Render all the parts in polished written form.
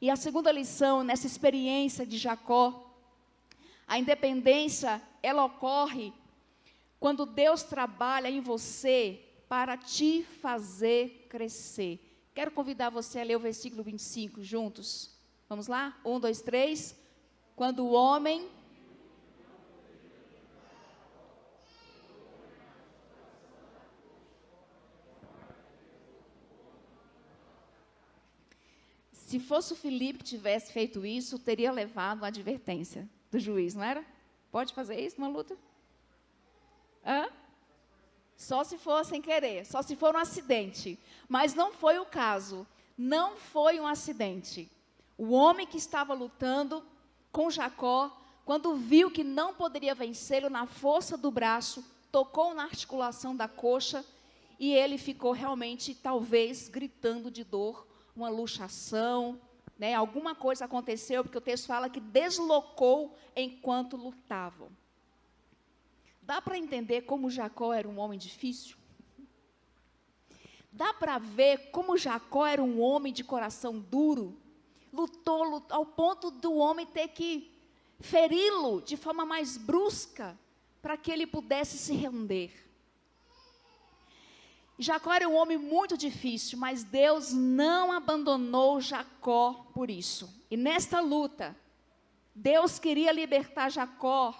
E a segunda lição, nessa experiência de Jacó, a independência, ela ocorre quando Deus trabalha em você para te fazer crescer. Quero convidar você a ler o versículo 25 juntos. Vamos lá? 1, 2, 3. Quando o homem... Se fosse o Filipe que tivesse feito isso, teria levado uma advertência do juiz, não era? Pode fazer isso numa luta? Hã? Só se for sem querer, só se for um acidente. Mas não foi o caso, não foi um acidente. O homem que estava lutando com Jacó, quando viu que não poderia vencê-lo na força do braço, tocou na articulação da coxa e ele ficou realmente, talvez, gritando de dor, uma luxação, né? Alguma coisa aconteceu, porque o texto fala que deslocou enquanto lutavam. Dá para entender como Jacó era um homem difícil? Dá para ver como Jacó era um homem de coração duro? Lutou ao ponto do homem ter que feri-lo de forma mais brusca, para que ele pudesse se render. Jacó era um homem muito difícil, mas Deus não abandonou Jacó por isso. E nesta luta, Deus queria libertar Jacó,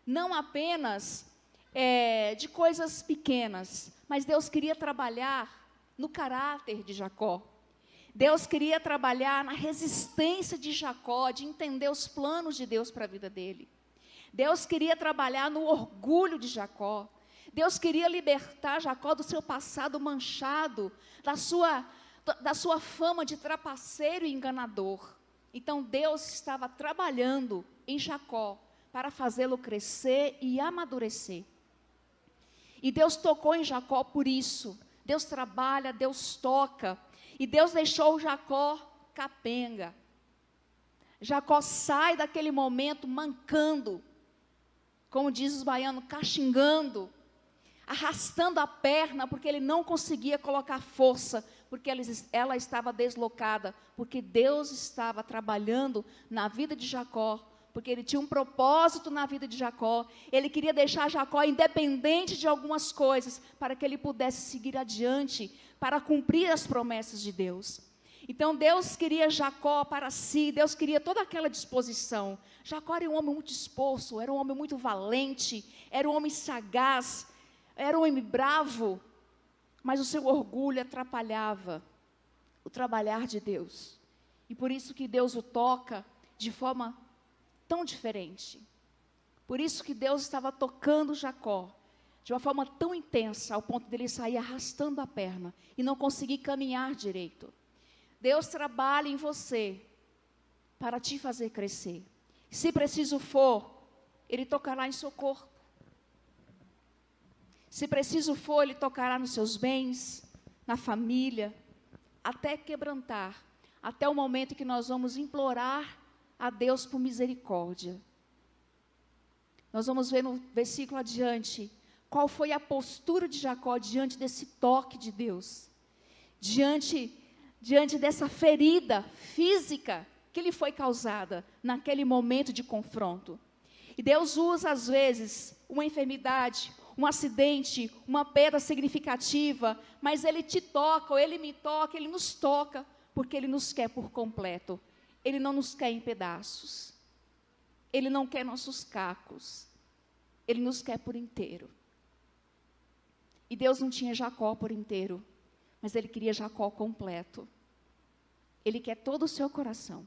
não apenas de coisas pequenas, mas Deus queria trabalhar no caráter de Jacó. Deus queria trabalhar na resistência de Jacó, de entender os planos de Deus para a vida dele. Deus queria trabalhar no orgulho de Jacó. Deus queria libertar Jacó do seu passado manchado, da sua fama de trapaceiro e enganador. Então Deus estava trabalhando em Jacó para fazê-lo crescer e amadurecer. E Deus tocou em Jacó por isso. Deus trabalha, Deus toca. E Deus deixou Jacó capenga. Jacó sai daquele momento mancando, como diz os baianos, caxingando, arrastando a perna, porque ele não conseguia colocar força, porque ela estava deslocada, porque Deus estava trabalhando na vida de Jacó, porque ele tinha um propósito na vida de Jacó. Ele queria deixar Jacó independente de algumas coisas, para que ele pudesse seguir adiante, para cumprir as promessas de Deus. Então Deus queria Jacó para si, Deus queria toda aquela disposição. Jacó era um homem muito disposto, era um homem muito valente, era um homem sagaz, era um homem bravo, mas o seu orgulho atrapalhava o trabalhar de Deus. E por isso que Deus o toca de forma tão diferente. Por isso que Deus estava tocando Jacó de uma forma tão intensa, ao ponto dele sair arrastando a perna e não conseguir caminhar direito. Deus trabalha em você para te fazer crescer. Se preciso for, Ele tocará em seu corpo. Se preciso for, Ele tocará nos seus bens, na família, até quebrantar, até o momento que nós vamos implorar a Deus por misericórdia. Nós vamos ver no versículo adiante, qual foi a postura de Jacó diante desse toque de Deus, diante dessa ferida física que lhe foi causada naquele momento de confronto. E Deus usa às vezes uma enfermidade, um acidente, uma perda significativa, mas Ele te toca, ou Ele me toca, Ele nos toca, porque Ele nos quer por completo. Ele não nos quer em pedaços. Ele não quer nossos cacos. Ele nos quer por inteiro. E Deus não tinha Jacó por inteiro, mas Ele queria Jacó completo. Ele quer todo o seu coração.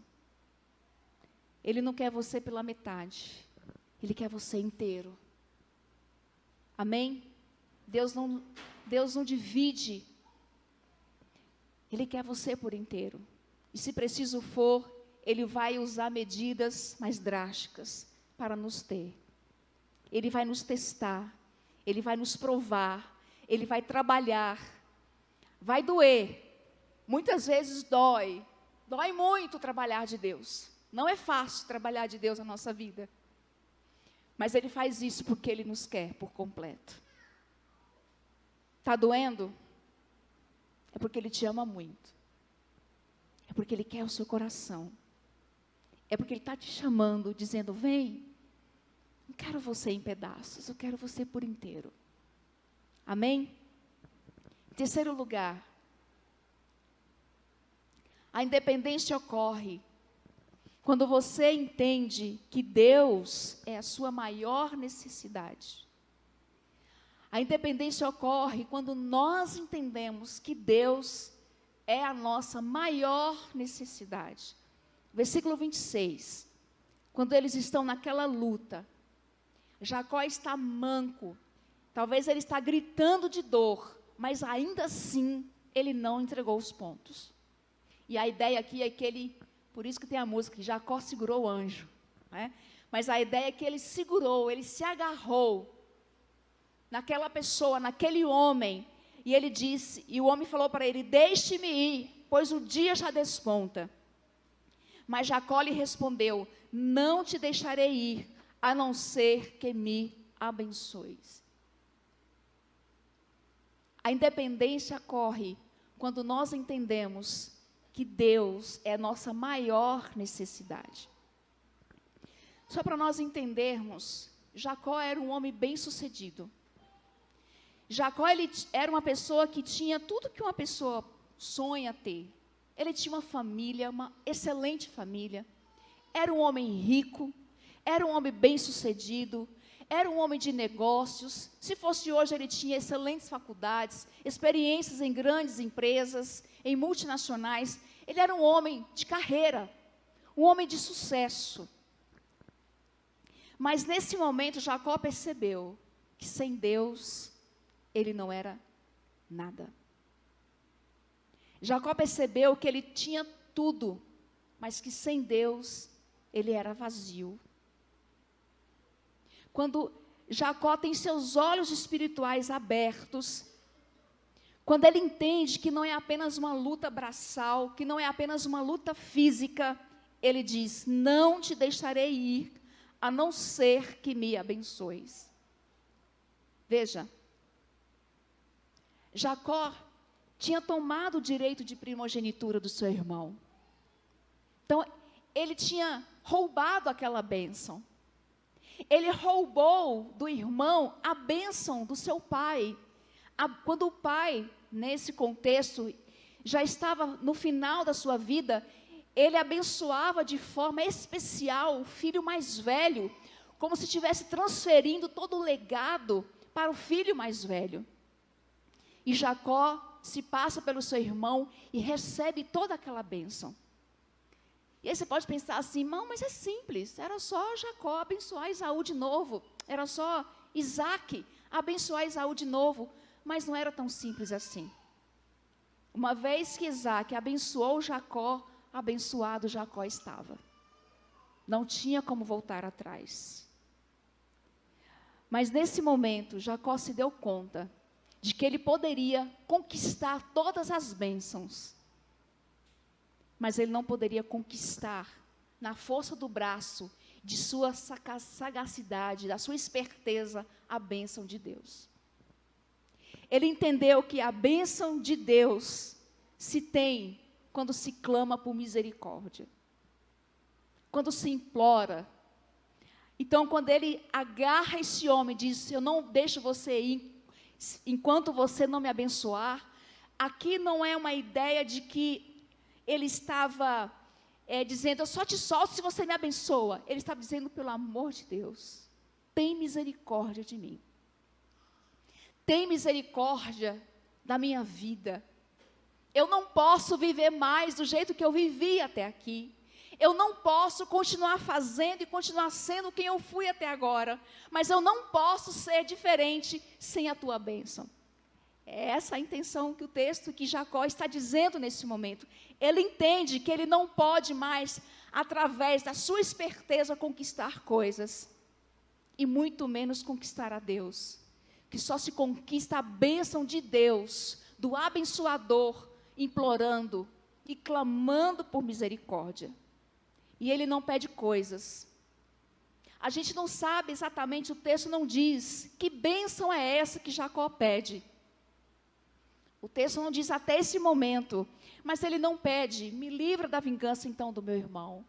Ele não quer você pela metade. Ele quer você inteiro. Amém? Deus não divide. Ele quer você por inteiro. E se preciso for, Ele vai usar medidas mais drásticas para nos ter. Ele vai nos testar. Ele vai nos provar. Ele vai trabalhar. Vai doer. Muitas vezes dói. Dói muito trabalhar de Deus. Não é fácil trabalhar de Deus na nossa vida. Mas Ele faz isso porque Ele nos quer por completo. Está doendo? É porque Ele te ama muito. É É porque Ele quer o seu coração. É porque Ele está te chamando, dizendo, vem, não quero você em pedaços, eu quero você por inteiro. Amém? Em terceiro lugar, a independência ocorre quando você entende que Deus é a sua maior necessidade. A independência ocorre quando nós entendemos que Deus é a nossa maior necessidade. Versículo 26. Quando eles estão naquela luta, Jacó está manco. Talvez ele está gritando de dor, mas ainda assim ele não entregou os pontos. E a ideia aqui é que ele, por isso que tem a música, Jacó segurou o anjo, né? Mas a ideia é que ele segurou, ele se agarrou naquela pessoa, naquele homem, e ele disse, e o homem falou para ele, deixe-me ir, pois o dia já desponta. Mas Jacó lhe respondeu, não te deixarei ir, a não ser que me abençoes. A independência ocorre quando nós entendemos que Deus é a nossa maior necessidade. Só para nós entendermos, Jacó era um homem bem-sucedido. Jacó, ele era uma pessoa que tinha tudo que uma pessoa sonha ter. Ele tinha uma família, uma excelente família. Era um homem rico, era um homem bem-sucedido, era um homem de negócios. Se fosse hoje, ele tinha excelentes faculdades, experiências em grandes empresas, em multinacionais. Ele era um homem de carreira, um homem de sucesso. Mas nesse momento, Jacó percebeu que sem Deus, ele não era nada. Jacó percebeu que ele tinha tudo, mas que sem Deus, ele era vazio. Quando Jacó tem seus olhos espirituais abertos, quando ele entende que não é apenas uma luta braçal, que não é apenas uma luta física, ele diz, não te deixarei ir, a não ser que me abençoes. Veja, Jacó tinha tomado o direito de primogenitura do seu irmão. Então, ele tinha roubado aquela bênção. Ele roubou do irmão a bênção do seu pai. Quando o pai, nesse contexto, já estava no final da sua vida, ele abençoava de forma especial o filho mais velho, como se estivesse transferindo todo o legado para o filho mais velho. E Jacó se passa pelo seu irmão e recebe toda aquela bênção. E aí você pode pensar assim, irmão, mas é simples, era só Jacó abençoar Esaú de novo, era só Isaac abençoar Esaú de novo, mas não era tão simples assim. Uma vez que Isaac abençoou Jacó, abençoado Jacó estava. Não tinha como voltar atrás. Mas nesse momento, Jacó se deu conta de que ele poderia conquistar todas as bênçãos, mas ele não poderia conquistar na força do braço, de sua sagacidade, da sua esperteza, a bênção de Deus. Ele entendeu que a bênção de Deus se tem quando se clama por misericórdia, quando se implora. Então, quando ele agarra esse homem e diz, eu não deixo você ir, enquanto você não me abençoar, aqui não é uma ideia de que ele estava dizendo, eu só te solto se você me abençoa. Ele estava dizendo, pelo amor de Deus, tem misericórdia de mim. Tem misericórdia da minha vida. Eu não posso viver mais do jeito que eu vivi até aqui. Eu não posso continuar fazendo e continuar sendo quem eu fui até agora. Mas eu não posso ser diferente sem a tua bênção. É essa a intenção que o texto que Jacó está dizendo nesse momento. Ele entende que ele não pode mais, através da sua esperteza, conquistar coisas. E muito menos conquistar a Deus. Que só se conquista a bênção de Deus, do abençoador, implorando e clamando por misericórdia. E ele não pede coisas. A gente não sabe exatamente, o texto não diz que bênção é essa que Jacó pede. O texto não diz até esse momento, Mas ele não pede, me livra da vingança então do meu irmão.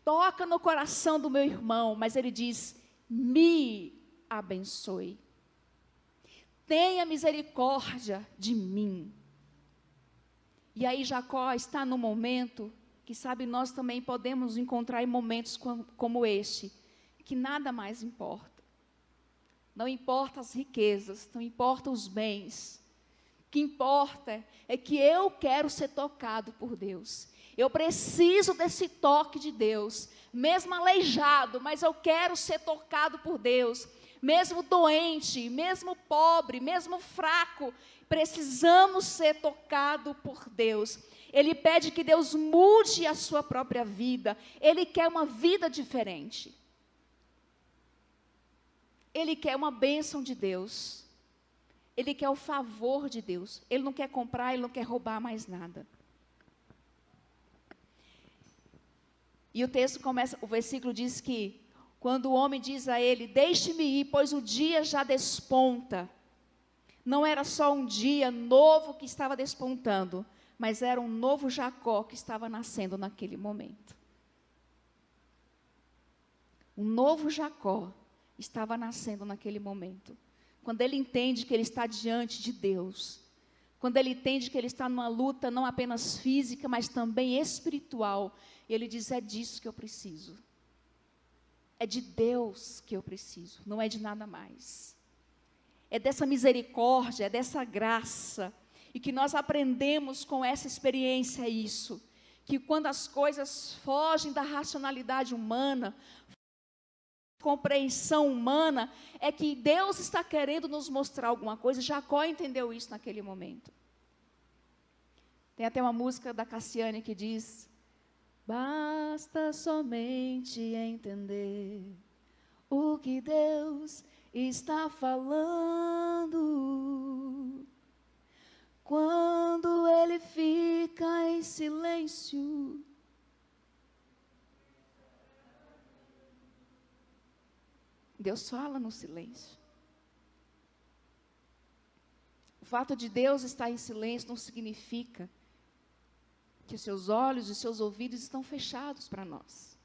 Toca no coração do meu irmão, mas ele diz, me abençoe. Tenha misericórdia de mim. E aí Jacó está no momento que, sabe, nós também podemos encontrar em momentos como este, que nada mais importa. Não importa as riquezas, não importa os bens. O que importa é que eu quero ser tocado por Deus. Eu preciso desse toque de Deus, mesmo aleijado, mas eu quero ser tocado por Deus. Mesmo doente, mesmo pobre, mesmo fraco, precisamos ser tocados por Deus. Ele pede que Deus mude a sua própria vida. Ele quer uma vida diferente. Ele quer uma bênção de Deus. Ele quer o favor de Deus. Ele não quer comprar, ele não quer roubar mais nada. E o texto começa, o versículo diz que, quando o homem diz a ele, deixe-me ir, pois o dia já desponta. Não era só um dia novo que estava despontando, mas era um novo Jacó que estava nascendo naquele momento. Um novo Jacó estava nascendo naquele momento. Quando ele entende que ele está diante de Deus, quando ele entende que ele está numa luta não apenas física, mas também espiritual, ele diz, é disso que eu preciso. É de Deus que eu preciso, não é de nada mais. É dessa misericórdia, é dessa graça, e que nós aprendemos com essa experiência isso, que quando as coisas fogem da racionalidade humana, compreensão humana, é que Deus está querendo nos mostrar alguma coisa. Jacó entendeu isso naquele momento. Tem até uma música da Cassiane que diz, basta somente entender o que Deus está falando. Quando Ele fica em silêncio, Deus fala no silêncio. O fato de Deus estar em silêncio não significa que os seus olhos e os seus ouvidos estão fechados para nós.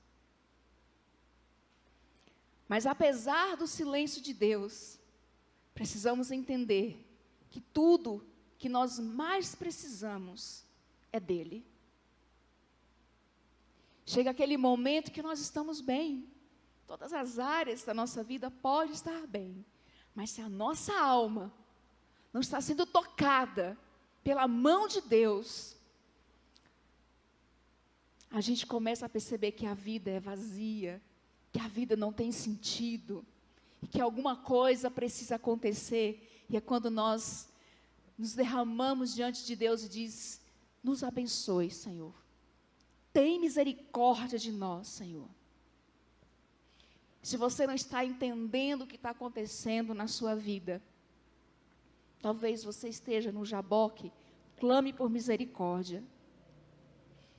Mas apesar do silêncio de Deus, precisamos entender que tudo que nós mais precisamos é dele. Chega aquele momento que nós estamos bem. Todas as áreas da nossa vida podem estar bem. Mas se a nossa alma não está sendo tocada pela mão de Deus, a gente começa a perceber que a vida é vazia, que a vida não tem sentido, e que alguma coisa precisa acontecer. E é quando nós nos derramamos diante de Deus e diz, nos abençoe, Senhor. Tem misericórdia de nós, Senhor. Se você não está entendendo o que está acontecendo na sua vida, talvez você esteja no Jaboque, clame por misericórdia.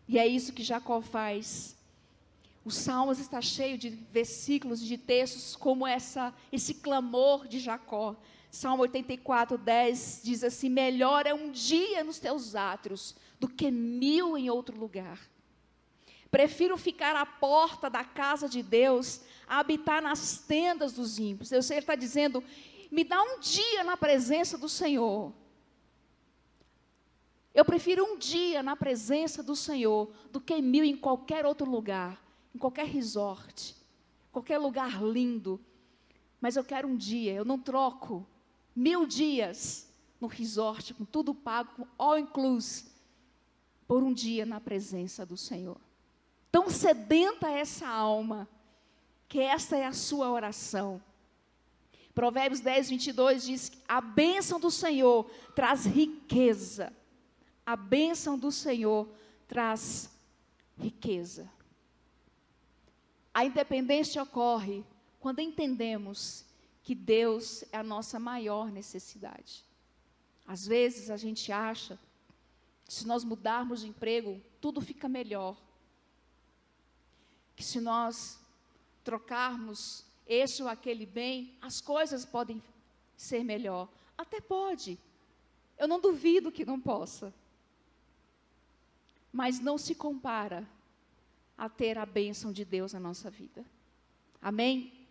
E é isso que Jacó faz. O Salmos está cheio de versículos, de textos como esse clamor de Jacó. Salmo 84, 10 diz assim, melhor é um dia nos teus átrios do que 1000 em outro lugar. Prefiro ficar à porta da casa de Deus, a habitar nas tendas dos ímpios. Ele está dizendo, me dá um dia na presença do Senhor. Eu prefiro um dia na presença do Senhor do que 1000 em qualquer outro lugar, em qualquer resort, qualquer lugar lindo. Mas eu quero um dia, eu não troco 1000 dias no resort, com tudo pago, com all inclusive, por um dia na presença do Senhor. Tão sedenta essa alma, que essa é a sua oração. Provérbios 10, 22 diz que a bênção do Senhor traz riqueza. A bênção do Senhor traz riqueza. A independência ocorre quando entendemos que Deus é a nossa maior necessidade. Às vezes a gente acha que se nós mudarmos de emprego, tudo fica melhor. Que se nós trocarmos esse ou aquele bem, as coisas podem ser melhor. Até pode. Eu não duvido que não possa. mas não se compara a ter a bênção de Deus na nossa vida. Amém?